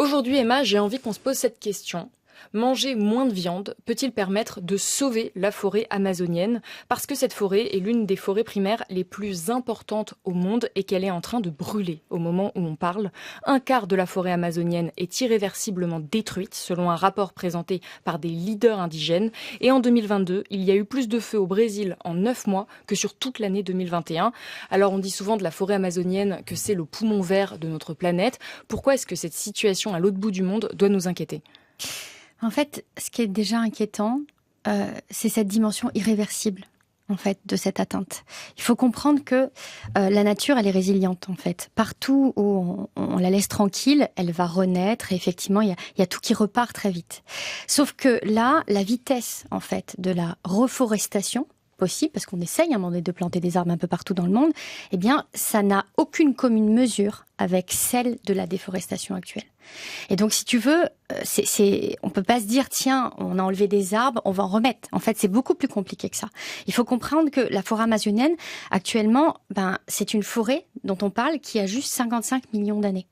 Aujourd'hui, Emma, j'ai envie qu'on se pose cette question. Manger moins de viande peut-il permettre de sauver la forêt amazonienne? Parce que cette forêt est l'une des forêts primaires les plus importantes au monde et qu'elle est en train de brûler au moment où on parle. Un quart de la forêt amazonienne est irréversiblement détruite, selon un rapport présenté par des leaders indigènes. Et en 2022, il y a eu plus de feux au Brésil en 9 mois que sur toute l'année 2021. Alors on dit souvent de la forêt amazonienne que c'est le poumon vert de notre planète. Pourquoi est-ce que cette situation à l'autre bout du monde doit nous inquiéter ? En fait, ce qui est déjà inquiétant, c'est cette dimension irréversible, en fait, de cette atteinte. Il faut comprendre que la nature, elle est résiliente, en fait. Partout où on la laisse tranquille, elle va renaître. Et effectivement, il y a tout qui repart très vite. Sauf que là, la vitesse, en fait, de la reforestation possible, parce qu'on essaye à un moment donné de planter des arbres un peu partout dans le monde, eh bien, ça n'a aucune commune mesure avec celle de la déforestation actuelle. Et donc, si tu veux, on peut pas se dire, tiens, on a enlevé des arbres, on va en remettre. En fait, c'est beaucoup plus compliqué que ça. Il faut comprendre que la forêt amazonienne, actuellement, c'est une forêt dont on parle qui a juste 55 millions d'années.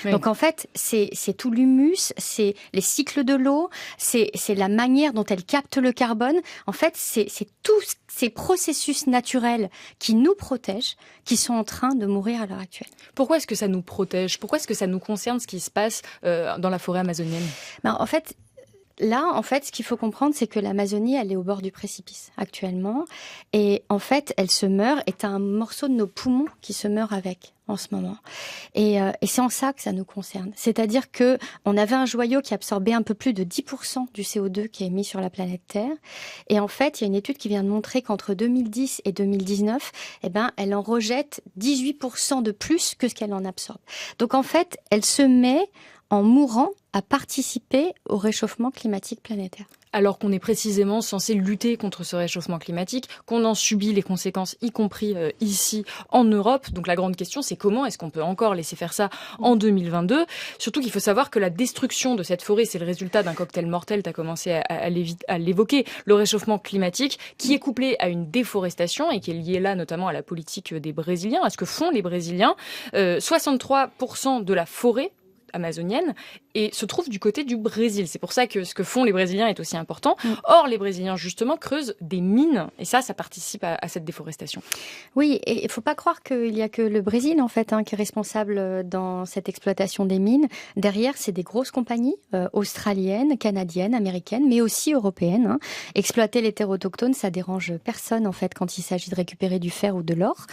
Oui. Donc en fait, c'est tout l'humus, c'est les cycles de l'eau, c'est la manière dont elle capte le carbone. En fait, c'est tous ces processus naturels qui nous protègent, qui sont en train de mourir à l'heure actuelle. Pourquoi est-ce que ça nous protège ? Pourquoi est-ce que ça nous concerne ce qui se passe dans la forêt amazonienne ? En fait, là, ce qu'il faut comprendre, c'est que l'Amazonie, elle est au bord du précipice actuellement. Et en fait, elle se meurt, et t'as un morceau de nos poumons qui se meurt avec en ce moment. Et c'est en ça que ça nous concerne. C'est-à-dire que on avait un joyau qui absorbait un peu plus de 10% du CO2 qui est émis sur la planète Terre. Et en fait, il y a une étude qui vient de montrer qu'entre 2010 et 2019, elle en rejette 18% de plus que ce qu'elle en absorbe. Donc en fait, elle se met en mourant à participer au réchauffement climatique planétaire. Alors qu'on est précisément censé lutter contre ce réchauffement climatique, qu'on en subit les conséquences, y compris ici en Europe. Donc la grande question, c'est comment est-ce qu'on peut encore laisser faire ça en 2022 ? Surtout qu'il faut savoir que la destruction de cette forêt, c'est le résultat d'un cocktail mortel, tu as commencé à l'évoquer, le réchauffement climatique, qui est couplé à une déforestation et qui est lié là notamment à la politique des Brésiliens, à ce que font les Brésiliens. 63% de la forêt amazonienne et se trouve du côté du Brésil. C'est pour ça que ce que font les Brésiliens est aussi important. Or, les Brésiliens, justement, creusent des mines et ça participe à cette déforestation. Oui, et il ne faut pas croire qu'il n'y a que le Brésil, en fait, qui est responsable dans cette exploitation des mines. Derrière, c'est des grosses compagnies australiennes, canadiennes, américaines, mais aussi européennes. Exploiter les terres autochtones, ça dérange personne, en fait, quand il s'agit de récupérer du fer ou de l'or.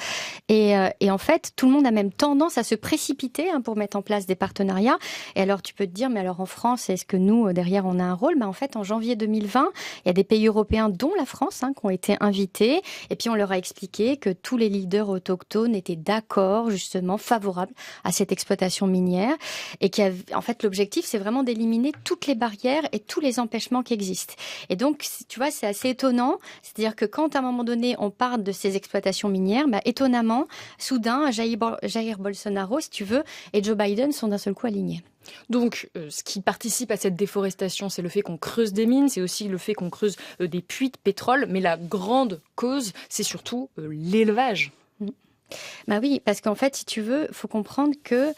Et en fait, tout le monde a même tendance à se précipiter pour mettre en place des partenariats. Et alors, tu peux te dire, mais alors en France, est-ce que nous, derrière, on a un rôle ? En fait, en janvier 2020, il y a des pays européens, dont la France, qui ont été invités. Et puis, on leur a expliqué que tous les leaders autochtones étaient d'accord, justement, favorables à cette exploitation minière. Et en fait, l'objectif, c'est vraiment d'éliminer toutes les barrières et tous les empêchements qui existent. Et donc, tu vois, c'est assez étonnant. C'est-à-dire que quand, à un moment donné, on parle de ces exploitations minières, étonnamment, soudain, Jair Bolsonaro, si tu veux, et Joe Biden sont d'un seul coup alignés. Donc, ce qui participe à cette déforestation, c'est le fait qu'on creuse des mines, c'est aussi le fait qu'on creuse des puits de pétrole, mais la grande cause, c'est surtout l'élevage. Oui, parce qu'en fait, si tu veux, faut comprendre que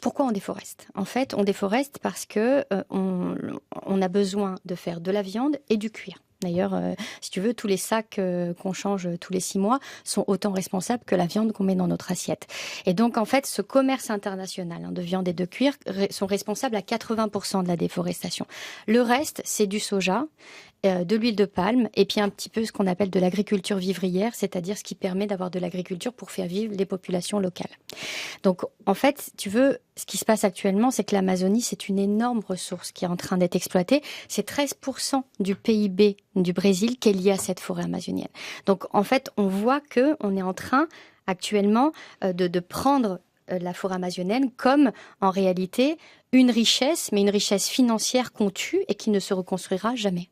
pourquoi on déforeste. En fait, on déforeste parce que on a besoin de faire de la viande et du cuir. D'ailleurs, si tu veux, tous les sacs qu'on change tous les 6 mois sont autant responsables que la viande qu'on met dans notre assiette. Et donc, en fait, ce commerce international de viande et de cuir sont responsables à 80% de la déforestation. Le reste, c'est du soja, de l'huile de palme et puis un petit peu ce qu'on appelle de l'agriculture vivrière, c'est-à-dire ce qui permet d'avoir de l'agriculture pour faire vivre les populations locales. Donc, en fait, si tu veux, ce qui se passe actuellement, c'est que l'Amazonie, c'est une énorme ressource qui est en train d'être exploitée. C'est 13% du PIB du Brésil qui est lié à cette forêt amazonienne. Donc, en fait, on voit que on est en train actuellement de prendre la forêt amazonienne comme, en réalité, une richesse, mais une richesse financière qu'on tue et qui ne se reconstruira jamais.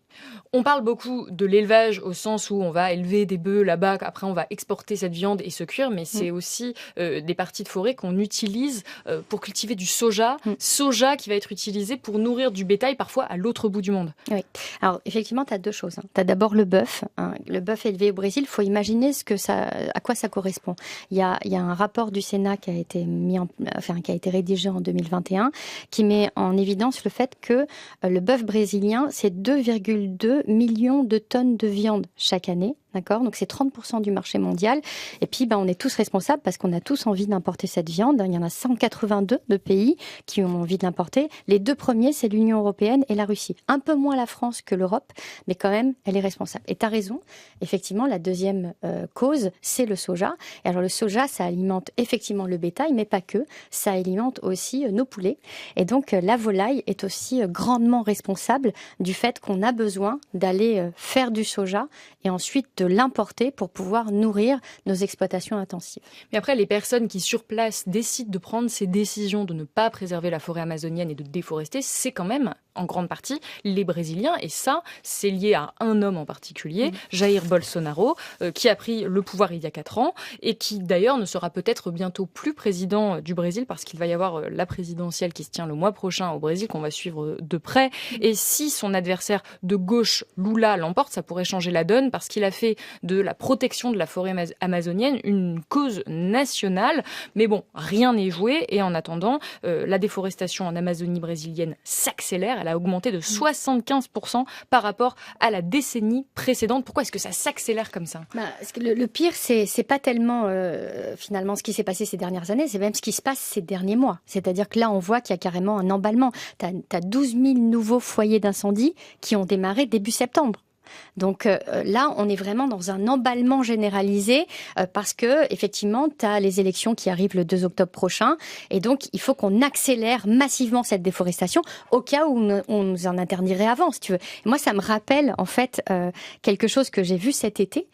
On parle beaucoup de l'élevage au sens où on va élever des bœufs là-bas, après on va exporter cette viande et ce cuir, mais c'est aussi des parties de forêt qu'on utilise pour cultiver du soja, soja qui va être utilisé pour nourrir du bétail parfois à l'autre bout du monde. Oui, alors effectivement tu as 2 choses. Tu as d'abord le bœuf, le bœuf élevé au Brésil, il faut imaginer à quoi ça correspond. Il y a un rapport du Sénat qui a été rédigé en 2021 qui met en évidence le fait que le bœuf brésilien, c'est 2,2 millions de tonnes de viande chaque année. D'accord ? Donc c'est 30% du marché mondial. Et puis on est tous responsables parce qu'on a tous envie d'importer cette viande. Il y en a 182 de pays qui ont envie de l'importer. Les deux premiers, c'est l'Union européenne et la Russie. Un peu moins la France que l'Europe, mais quand même, elle est responsable. Et tu as raison, effectivement, la deuxième cause, c'est le soja. Et alors le soja, ça alimente effectivement le bétail, mais pas que. Ça alimente aussi nos poulets. Et donc la volaille est aussi grandement responsable du fait qu'on a besoin d'aller faire du soja et ensuite de l'importer pour pouvoir nourrir nos exploitations intensives. Mais après, les personnes qui sur place décident de prendre ces décisions de ne pas préserver la forêt amazonienne et de déforester, c'est quand même en grande partie les Brésiliens. Et ça, c'est lié à un homme en particulier, Jair Bolsonaro, qui a pris le pouvoir il y a 4 ans et qui d'ailleurs ne sera peut-être bientôt plus président du Brésil parce qu'il va y avoir la présidentielle qui se tient le mois prochain au Brésil qu'on va suivre de près. Et si son adversaire de gauche, Lula, l'emporte, ça pourrait changer la donne parce qu'il a fait de la protection de la forêt amazonienne une cause nationale. Mais bon, rien n'est joué et en attendant, la déforestation en Amazonie brésilienne s'accélère. Elle a augmenté de 75% par rapport à la décennie précédente. Pourquoi est-ce que ça s'accélère comme ça ? Le pire, c'est pas tellement finalement ce qui s'est passé ces dernières années, c'est même ce qui se passe ces derniers mois. C'est-à-dire que là, on voit qu'il y a carrément un emballement. T'as 12 000 nouveaux foyers d'incendie qui ont démarré début septembre. Donc là, on est vraiment dans un emballement généralisé parce que effectivement, tu as les élections qui arrivent le 2 octobre prochain et donc il faut qu'on accélère massivement cette déforestation au cas où on nous en interdirait avant, si tu veux. Et moi, ça me rappelle en fait quelque chose que j'ai vu cet été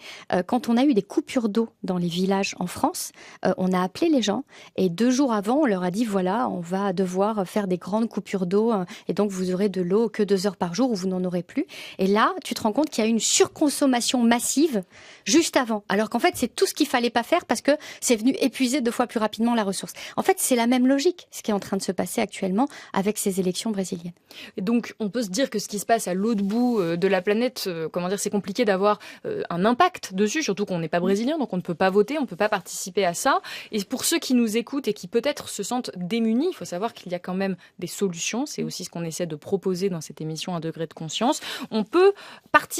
quand on a eu des coupures d'eau dans les villages en France. On a appelé les gens et 2 jours avant, on leur a dit voilà, on va devoir faire des grandes coupures d'eau et donc vous aurez de l'eau que 2 heures par jour ou vous n'en aurez plus. Et là, tu te rends compte qu'il y a une surconsommation massive juste avant. Alors qu'en fait, c'est tout ce qu'il fallait pas faire parce que c'est venu épuiser 2 fois plus rapidement la ressource. En fait, c'est la même logique, ce qui est en train de se passer actuellement avec ces élections brésiliennes. Et donc, on peut se dire que ce qui se passe à l'autre bout de la planète, c'est compliqué d'avoir un impact dessus, surtout qu'on n'est pas brésilien, donc on ne peut pas voter, on ne peut pas participer à ça. Et pour ceux qui nous écoutent et qui peut-être se sentent démunis, il faut savoir qu'il y a quand même des solutions. C'est aussi ce qu'on essaie de proposer dans cette émission Un degré de conscience. On peut participer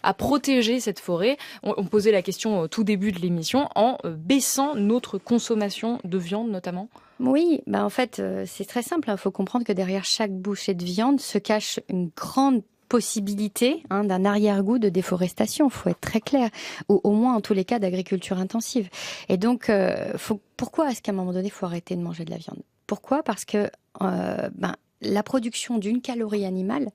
à protéger cette forêt. On posait la question au tout début de l'émission en baissant notre consommation de viande notamment. Oui, en fait, c'est très simple. Il faut comprendre que derrière chaque bouchée de viande se cache une grande possibilité d'un arrière-goût de déforestation, il faut être très clair, ou au moins en tous les cas d'agriculture intensive. Et donc, pourquoi est-ce qu'à un moment donné, il faut arrêter de manger de la viande ? Pourquoi ? Parce que la production d'une calorie animale,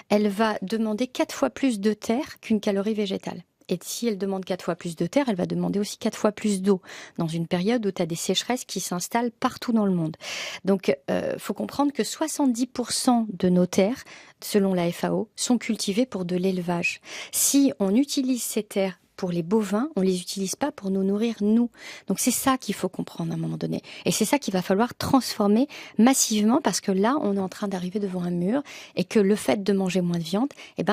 elle va demander 4 fois plus de terre qu'une calorie végétale. Et si elle demande 4 fois plus de terre, elle va demander aussi 4 fois plus d'eau, dans une période où tu as des sécheresses qui s'installent partout dans le monde. Donc, faut comprendre que 70% de nos terres, selon la FAO, sont cultivées pour de l'élevage. Si on utilise ces terres pour les bovins, on les utilise pas pour nous nourrir, nous. Donc c'est ça qu'il faut comprendre à un moment donné. Et c'est ça qu'il va falloir transformer massivement parce que là, on est en train d'arriver devant un mur et que le fait de manger moins de viande,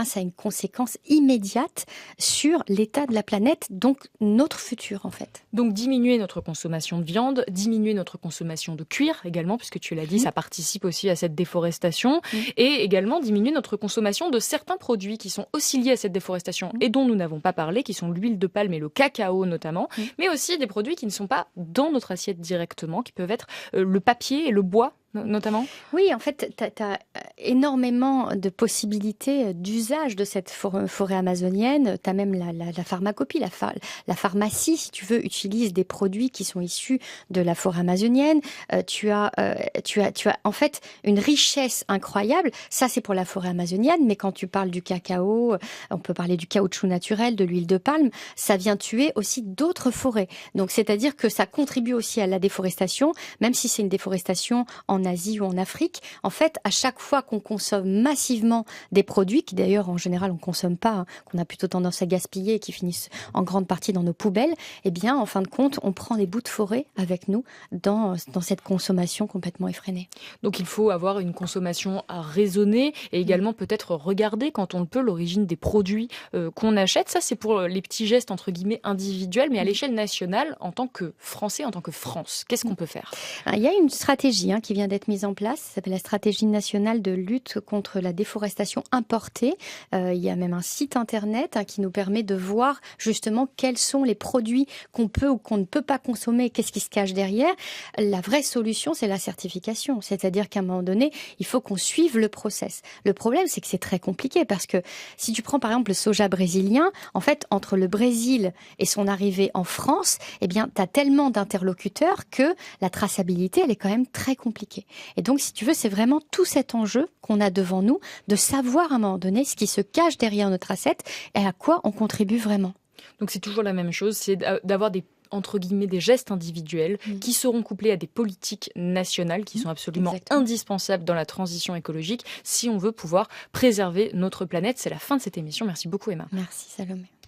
ça a une conséquence immédiate sur l'état de la planète, donc notre futur en fait. Donc diminuer notre consommation de viande, diminuer notre consommation de cuir également, puisque tu l'as dit, ça participe aussi à cette déforestation, et également diminuer notre consommation de certains produits qui sont aussi liés à cette déforestation et dont nous n'avons pas parlé, qui sont l'huile de palme et le cacao notamment, mais aussi des produits qui ne sont pas dans notre assiette directement, qui peuvent être le papier et le bois notamment. Oui, en fait, tu as énormément de possibilités d'usage de cette forêt amazonienne. Tu as même la pharmacopée, la pharmacie, si tu veux, utilise des produits qui sont issus de la forêt amazonienne. Tu as en fait une richesse incroyable. Ça, c'est pour la forêt amazonienne, mais quand tu parles du cacao, on peut parler du caoutchouc naturel, de l'huile de palme, ça vient tuer aussi d'autres forêts. Donc, c'est-à-dire que ça contribue aussi à la déforestation, même si c'est une déforestation en Asie ou en Afrique. En fait, à chaque fois qu'on consomme massivement des produits, qui d'ailleurs en général on consomme pas, qu'on a plutôt tendance à gaspiller et qui finissent en grande partie dans nos poubelles, en fin de compte, on prend des bouts de forêt avec nous dans cette consommation complètement effrénée. Donc il faut avoir une consommation raisonnée et également peut-être regarder quand on le peut l'origine des produits qu'on achète. Ça, c'est pour les petits gestes entre guillemets individuels, mais à l'échelle nationale, en tant que Français, en tant que France, qu'est-ce qu'on peut faire ? Il y a une stratégie qui vient d'être d'être mise en place. Ça s'appelle la stratégie nationale de lutte contre la déforestation importée. Il y a même un site internet qui nous permet de voir justement quels sont les produits qu'on peut ou qu'on ne peut pas consommer, qu'est-ce qui se cache derrière. La vraie solution, c'est la certification. C'est-à-dire qu'à un moment donné, il faut qu'on suive le process. Le problème, c'est que c'est très compliqué parce que si tu prends par exemple le soja brésilien, en fait, entre le Brésil et son arrivée en France, eh bien, tu as tellement d'interlocuteurs que la traçabilité, elle est quand même très compliquée. Et donc, si tu veux, c'est vraiment tout cet enjeu qu'on a devant nous de savoir à un moment donné ce qui se cache derrière notre assiette et à quoi on contribue vraiment. Donc c'est toujours la même chose, c'est d'avoir entre guillemets, des gestes individuels qui seront couplés à des politiques nationales qui sont absolument indispensables dans la transition écologique si on veut pouvoir préserver notre planète. C'est la fin de cette émission. Merci beaucoup, Emma. Merci, Salomé.